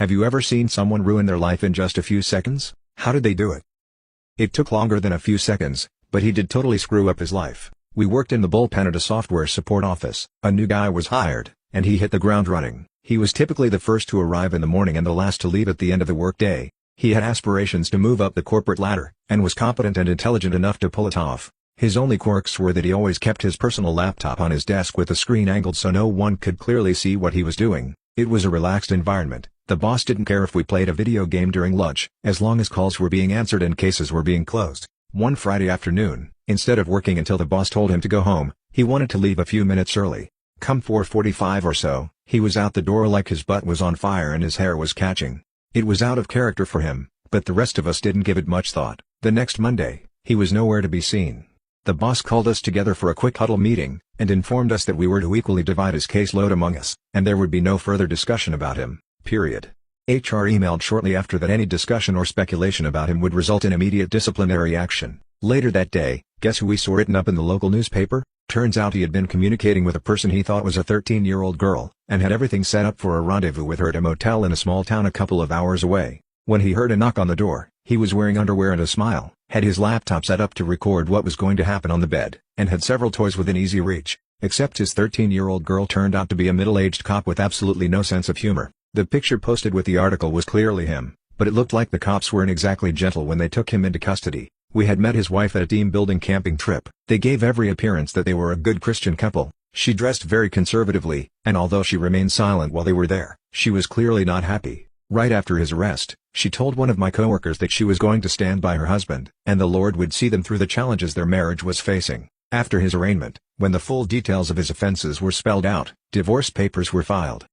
Have you ever seen someone ruin their life in just a few seconds? How did they do it? It took longer than a few seconds, but he did totally screw up his life. We worked in the bullpen at a software support office. A new guy was hired, and he hit the ground running. He was typically the first to arrive in the morning and the last to leave at the end of the workday. He had aspirations to move up the corporate ladder, and was competent and intelligent enough to pull it off. His only quirks were that he always kept his personal laptop on his desk with the screen angled so no one could clearly see what he was doing. It was a relaxed environment. The boss didn't care if we played a video game during lunch, as long as calls were being answered and cases were being closed. One Friday afternoon, instead of working until the boss told him to go home, he wanted to leave a few minutes early. Come 4:45 or so, he was out the door like his butt was on fire and his hair was catching. It was out of character for him, but the rest of us didn't give it much thought. The next Monday, he was nowhere to be seen. The boss called us together for a quick huddle meeting, and informed us that we were to equally divide his caseload among us, and there would be no further discussion about him, period. HR emailed shortly after that any discussion or speculation about him would result in immediate disciplinary action. Later that day, guess who we saw written up in the local newspaper? Turns out he had been communicating with a person he thought was a 13-year-old girl, and had everything set up for a rendezvous with her at a motel in a small town a couple of hours away. When he heard a knock on the door, he was wearing underwear and a smile, had his laptop set up to record what was going to happen on the bed, and had several toys within easy reach. Except his 13-year-old girl turned out to be a middle-aged cop with absolutely no sense of humor. The picture posted with the article was clearly him, but it looked like the cops weren't exactly gentle when they took him into custody. We had met his wife at a team-building camping trip. They gave every appearance that they were a good Christian couple. She dressed very conservatively, and although she remained silent while they were there, she was clearly not happy. Right after his arrest, she told one of my coworkers that she was going to stand by her husband, and the Lord would see them through the challenges their marriage was facing. After his arraignment, when the full details of his offenses were spelled out, divorce papers were filed.